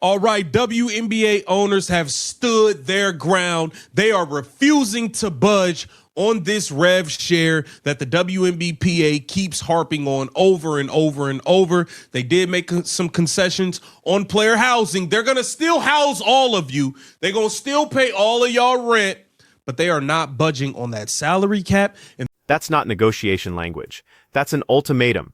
All right, WNBA owners have stood their ground. They are refusing to budge on this rev share that the WNBPA keeps harping on over and over and over. They did make some concessions on player housing. They're going to still house all of you. They're going to still pay all of y'all rent, but they are not budging on that salary cap. And that's not negotiation language. That's an ultimatum.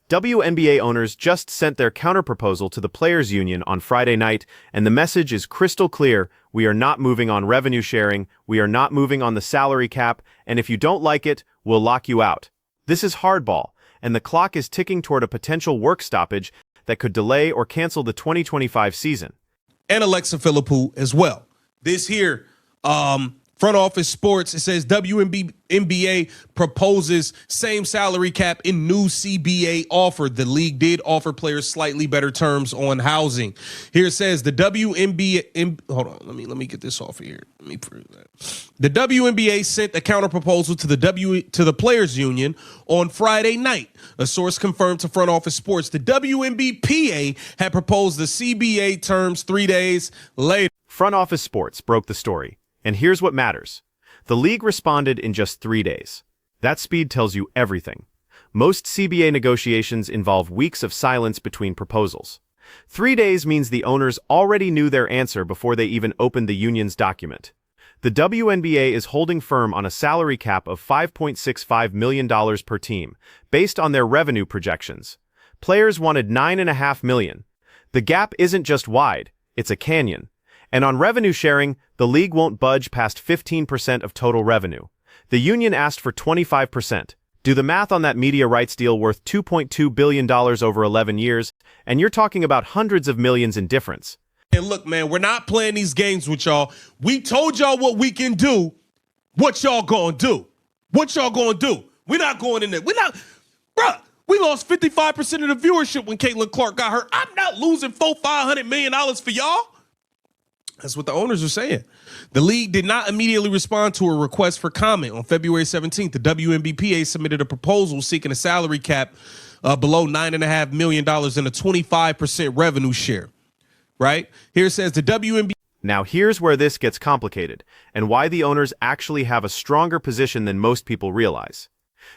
WNBA owners just sent their counterproposal to the Players Union on Friday night, and the message is crystal clear. We are not moving on revenue sharing, we are not moving on the salary cap, and if you don't like it, we'll lock you out. This is hardball, and the clock is ticking toward a potential work stoppage that could delay or cancel the 2025 season. And Alexa Philippou as well. This here, Front Office Sports, it says WNBA proposes same salary cap in new CBA offer. The league did offer players slightly better terms on housing. Here it says the WNBA, hold on, let me get this off of here. Let me prove that. The WNBA sent a counter proposal to the Players Union on Friday night. A source confirmed to Front Office Sports the WNBPA had proposed the CBA terms 3 days later. Front Office Sports broke the story. And here's what matters. The league responded in just 3 days. That speed tells you everything. Most CBA negotiations involve weeks of silence between proposals. 3 days means the owners already knew their answer before they even opened the union's document. The WNBA is holding firm on a salary cap of $5.65 million per team, based on their revenue projections. Players wanted $9.5 million. The gap isn't just wide, it's a canyon. And on revenue sharing, the league won't budge past 15% of total revenue. The union asked for 25%. Do the math on that media rights deal worth $2.2 billion over 11 years, and you're talking about hundreds of millions in difference. And look, man, we're not playing these games with y'all. We told y'all what we can do. What y'all gonna do? What y'all gonna do? We're not going in there. We're not, bruh. We lost 55% of the viewership when Caitlin Clark got hurt. I'm not losing $500 million for y'all. That's what the owners are saying. The league did not immediately respond to a request for comment. On February 17th, the WNBPA submitted a proposal seeking a salary cap below $9.5 million and a 25% revenue share. Right? Here it says the WNBA. Now here's where this gets complicated and why the owners actually have a stronger position than most people realize.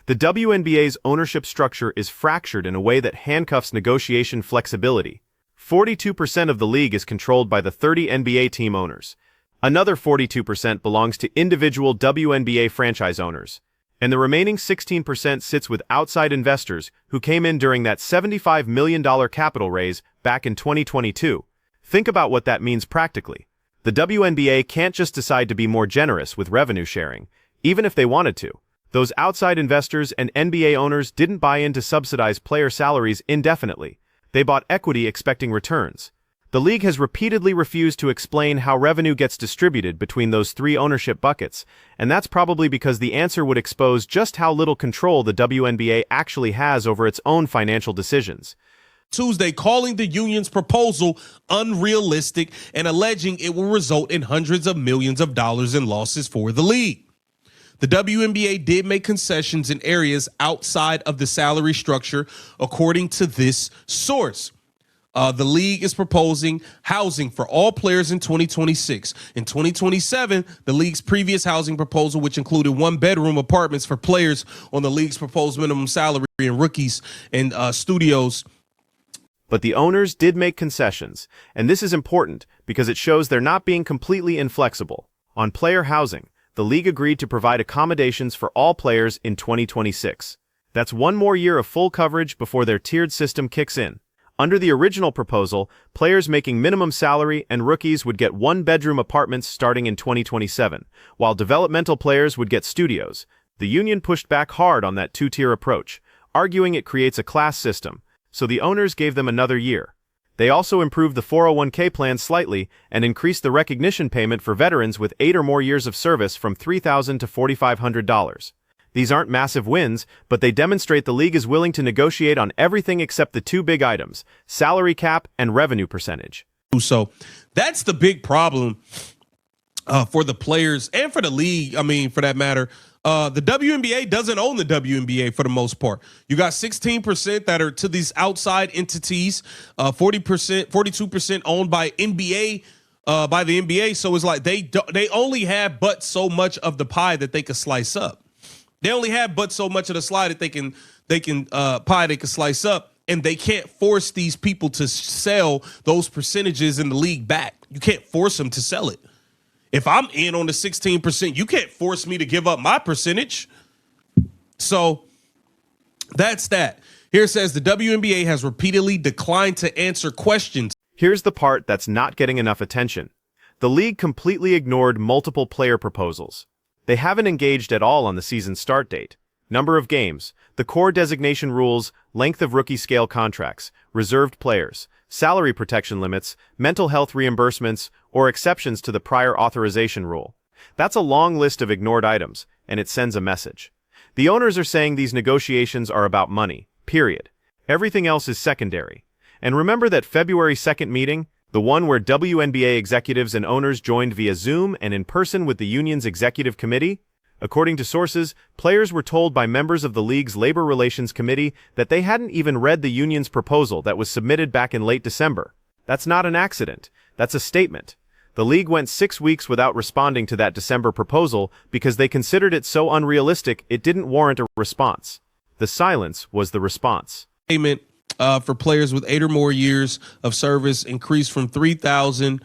The WNBA's ownership structure is fractured in a way that handcuffs negotiation flexibility. 42% of the league is controlled by the 30 NBA team owners. Another 42% belongs to individual WNBA franchise owners. And the remaining 16% sits with outside investors who came in during that $75 million capital raise back in 2022. Think about what that means practically. The WNBA can't just decide to be more generous with revenue sharing, even if they wanted to. Those outside investors and NBA owners didn't buy in to subsidize player salaries indefinitely. They bought equity expecting returns. The league has repeatedly refused to explain how revenue gets distributed between those three ownership buckets, and that's probably because the answer would expose just how little control the WNBA actually has over its own financial decisions. Tuesday, calling the union's proposal unrealistic and alleging it will result in hundreds of millions of dollars in losses for the league. The WNBA did make concessions in areas outside of the salary structure, according to this source. The league is proposing housing for all players in 2026. In 2027, the league's previous housing proposal, which included one-bedroom apartments for players on the league's proposed minimum salary and rookies and studios. But the owners did make concessions, and this is important because it shows they're not being completely inflexible. On player housing, the league agreed to provide accommodations for all players in 2026. That's one more year of full coverage before their tiered system kicks in. Under the original proposal, players making minimum salary and rookies would get one-bedroom apartments starting in 2027, while developmental players would get studios. The union pushed back hard on that two-tier approach, arguing it creates a class system, so the owners gave them another year. They also improved the 401k plan slightly and increased the recognition payment for veterans with 8 or more years of service from $3,000 to $4,500. These aren't massive wins, but they demonstrate the league is willing to negotiate on everything except the two big items, salary cap and revenue percentage. So that's the big problem for the players and for the league, I mean, for that matter, The WNBA doesn't own the WNBA for the most part. You got 16% that are to these outside entities, 40%, 42% owned by NBA, by the NBA. So it's like they only have but so much of the pie that they can slice up. They only have but so much of the slide that they can pie they can slice up, and they can't force these people to sell those percentages in the league back. You can't force them to sell it. If I'm in on the 16%, you can't force me to give up my percentage. So that's that. Here it says the WNBA has repeatedly declined to answer questions. Here's the part that's not getting enough attention. The league completely ignored multiple player proposals. They haven't engaged at all on the season start date, number of games, the core designation rules, length of rookie scale contracts, reserved players, salary protection limits, mental health reimbursements, or exceptions to the prior authorization rule. That's a long list of ignored items, and it sends a message. The owners are saying these negotiations are about money, period. Everything else is secondary. And remember that February 2nd meeting, the one where WNBA executives and owners joined via Zoom and in person with the union's executive committee? According to sources, players were told by members of the league's Labor Relations Committee that they hadn't even read the union's proposal that was submitted back in late December. That's not an accident. That's a statement. The league went 6 weeks without responding to that December proposal because they considered it so unrealistic it didn't warrant a response. The silence was the response. Payment for players with 8 or more years of service increased from $3,000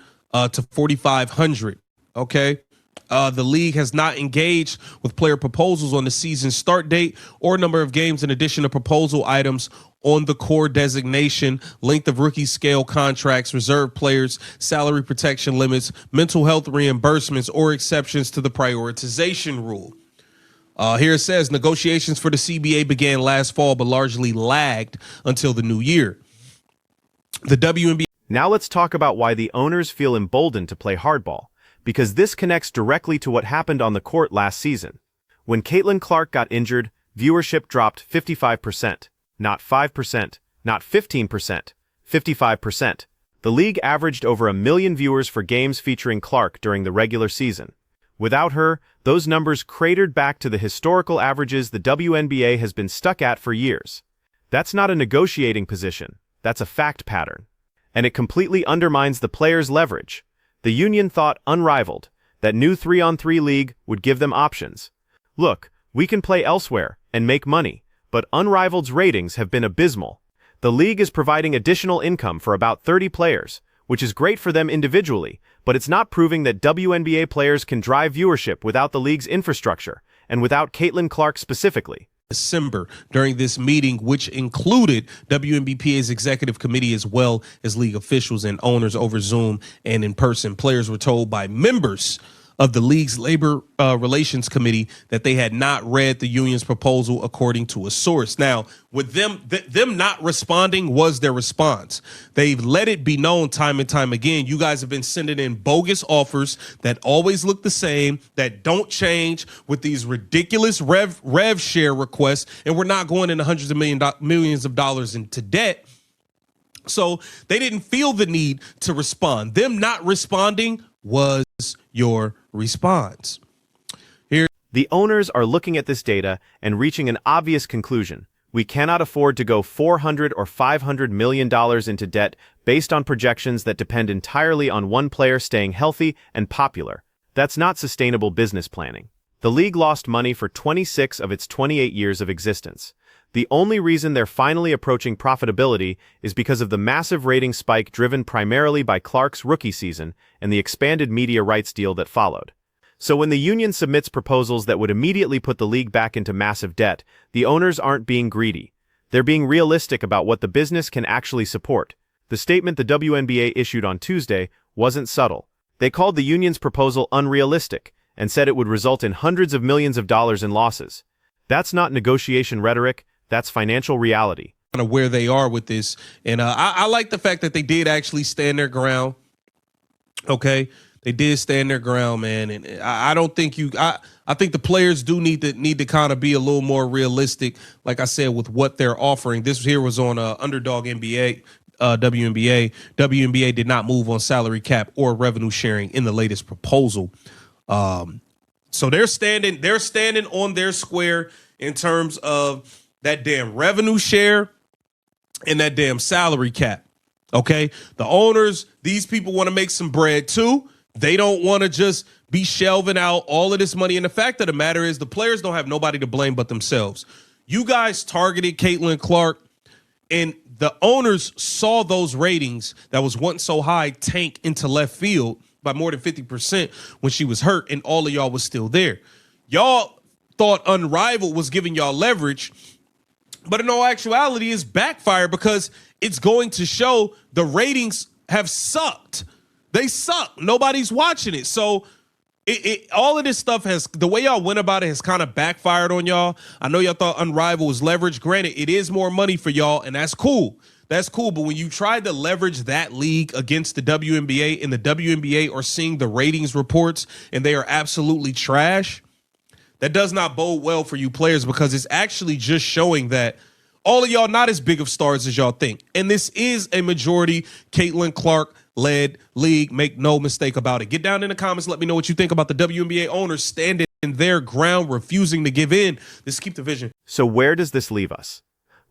to $4,500. Okay. The league has not engaged with player proposals on the season start date or number of games in addition to proposal items on the core designation, length of rookie scale contracts, reserve players, salary protection limits, mental health reimbursements, or exceptions to the prioritization rule. Here it says negotiations for the CBA began last fall but largely lagged until the new year. The WNBA. Now let's talk about why the owners feel emboldened to play hardball, because this connects directly to what happened on the court last season. When Caitlin Clark got injured, viewership dropped 55%, not 5%, not 15%, 55%. The league averaged over 1 million viewers for games featuring Clark during the regular season. Without her, those numbers cratered back to the historical averages the WNBA has been stuck at for years. That's not a negotiating position, that's a fact pattern. And it completely undermines the players' leverage. The union thought unrivaled, that new 3-on-3 league would give them options. Look, we can play elsewhere and make money, but Unrivaled's ratings have been abysmal. The league is providing additional income for about 30 players, which is great for them individually, but it's not proving that WNBA players can drive viewership without the league's infrastructure, and without Caitlin Clark specifically. December during this meeting, which included WNBPA's executive committee as well as league officials and owners over Zoom and in person. Players were told by members of the league's labor relations committee that they had not read the union's proposal, according to a source. Now, with them not responding was their response. They've let it be known time and time again. You guys have been sending in bogus offers that always look the same, that don't change, with these ridiculous rev share requests, and we're not going into hundreds of millions of dollars into debt. So they didn't feel the need to respond. Them not responding was your response. The owners are looking at this data and reaching an obvious conclusion. We cannot afford to go $400 or $500 million into debt based on projections that depend entirely on one player staying healthy and popular. That's not sustainable business planning. The league lost money for 26 of its 28 years of existence. The only reason they're finally approaching profitability is because of the massive rating spike driven primarily by Clark's rookie season and the expanded media rights deal that followed. So when the union submits proposals that would immediately put the league back into massive debt, the owners aren't being greedy. They're being realistic about what the business can actually support. The statement the WNBA issued on Tuesday wasn't subtle. They called the union's proposal unrealistic and said it would result in hundreds of millions of dollars in losses. That's not negotiation rhetoric, that's financial reality. Kind of where they are with this. And I like the fact that they did actually stand their ground. Okay. They did stand their ground, man. And I don't think I think the players do need to kind of be a little more realistic, like I said, with what they're offering. This here was on Underdog NBA, WNBA. WNBA did not move on salary cap or revenue sharing in the latest proposal. So they're standing on their square in terms of that damn revenue share and that damn salary cap. Okay? The owners, these people want to make some bread too. They don't want to just be shelving out all of this money. And the fact of the matter is the players don't have nobody to blame but themselves. You guys targeted Caitlin Clark, and the owners saw those ratings that was once so high tank into left field by more than 50% when she was hurt, and all of y'all was still there. Y'all thought Unrivaled was giving y'all leverage, but in all actuality, it's backfired because it's going to show the ratings have sucked. They suck. Nobody's watching it. So all of this stuff the way y'all went about it has kind of backfired on y'all. I know y'all thought Unrivaled was leverage. Granted, it is more money for y'all, and that's cool. That's cool. But when you tried to leverage that league against the WNBA, and the WNBA are seeing the ratings reports and they are absolutely trash, that does not bode well for you players, because it's actually just showing that all of y'all not as big of stars as y'all think. And this is a majority Caitlin Clark-led league. Make no mistake about it. Get down in the comments. Let me know what you think about the WNBA owners standing in their ground, refusing to give in. Let's keep the vision. So where does this leave us?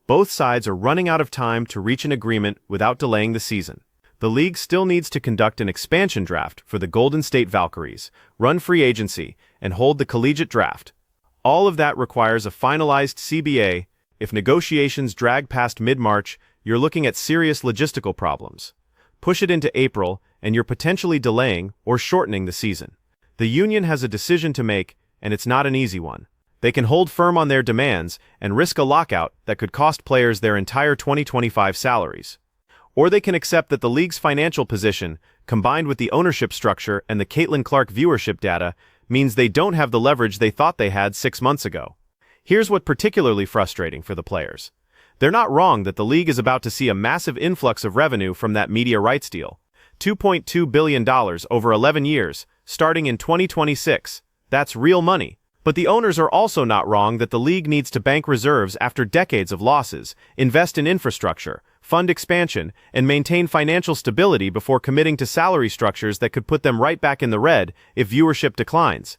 Both sides are running out of time to reach an agreement without delaying the season. The league still needs to conduct an expansion draft for the Golden State Valkyries, run free agency, and hold the collegiate draft. All of that requires a finalized CBA. If negotiations drag past mid-March, you're looking at serious logistical problems. Push it into April, and you're potentially delaying or shortening the season. The union has a decision to make, and it's not an easy one. They can hold firm on their demands and risk a lockout that could cost players their entire 2025 salaries. Or they can accept that the league's financial position, combined with the ownership structure and the Caitlin Clark viewership data, means they don't have the leverage they thought they had 6 months ago. Here's what's particularly frustrating for the players. They're not wrong that the league is about to see a massive influx of revenue from that media rights deal. $2.2 billion over 11 years, starting in 2026. That's real money. But the owners are also not wrong that the league needs to bank reserves after decades of losses, invest in infrastructure, fund expansion, and maintain financial stability before committing to salary structures that could put them right back in the red if viewership declines.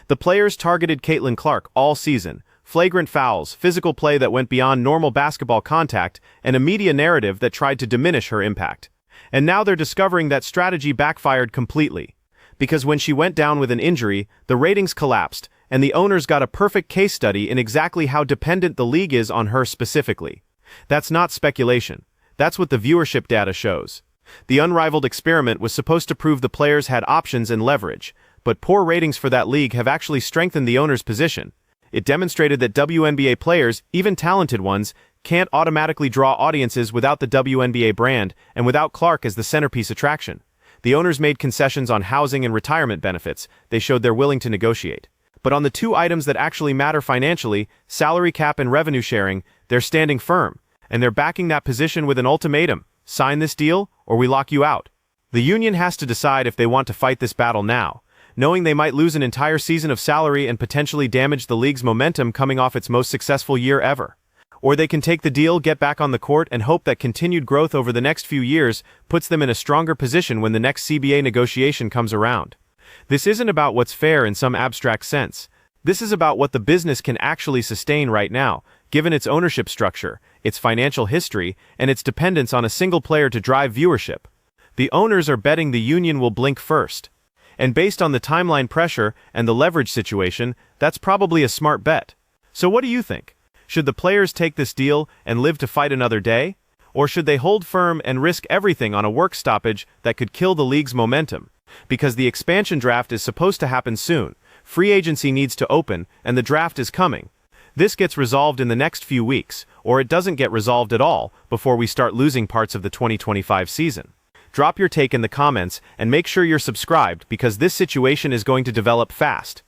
The players targeted Caitlin Clark all season. Flagrant fouls, physical play that went beyond normal basketball contact, and a media narrative that tried to diminish her impact. And now they're discovering that strategy backfired completely. Because when she went down with an injury, the ratings collapsed, and the owners got a perfect case study in exactly how dependent the league is on her specifically. That's not speculation. That's what the viewership data shows. The Unrivaled experiment was supposed to prove the players had options and leverage, but poor ratings for that league have actually strengthened the owner's position. It demonstrated that WNBA players, even talented ones, can't automatically draw audiences without the WNBA brand and without Clark as the centerpiece attraction. The owners made concessions on housing and retirement benefits. They showed they're willing to negotiate. But on the two items that actually matter financially, salary cap and revenue sharing, they're standing firm, and they're backing that position with an ultimatum: sign this deal or we lock you out. The union has to decide if they want to fight this battle now, knowing they might lose an entire season of salary and potentially damage the league's momentum coming off its most successful year ever. Or they can take the deal, get back on the court, and hope that continued growth over the next few years puts them in a stronger position when the next CBA negotiation comes around. This isn't about what's fair in some abstract sense. This is about what the business can actually sustain right now, given its ownership structure, its financial history, and its dependence on a single player to drive viewership. The owners are betting the union will blink first. And based on the timeline pressure and the leverage situation, that's probably a smart bet. So what do you think? Should the players take this deal and live to fight another day? Or should they hold firm and risk everything on a work stoppage that could kill the league's momentum? Because the expansion draft is supposed to happen soon, free agency needs to open, and the draft is coming. This gets resolved in the next few weeks, or it doesn't get resolved at all before we start losing parts of the 2025 season. Drop your take in the comments and make sure you're subscribed because this situation is going to develop fast.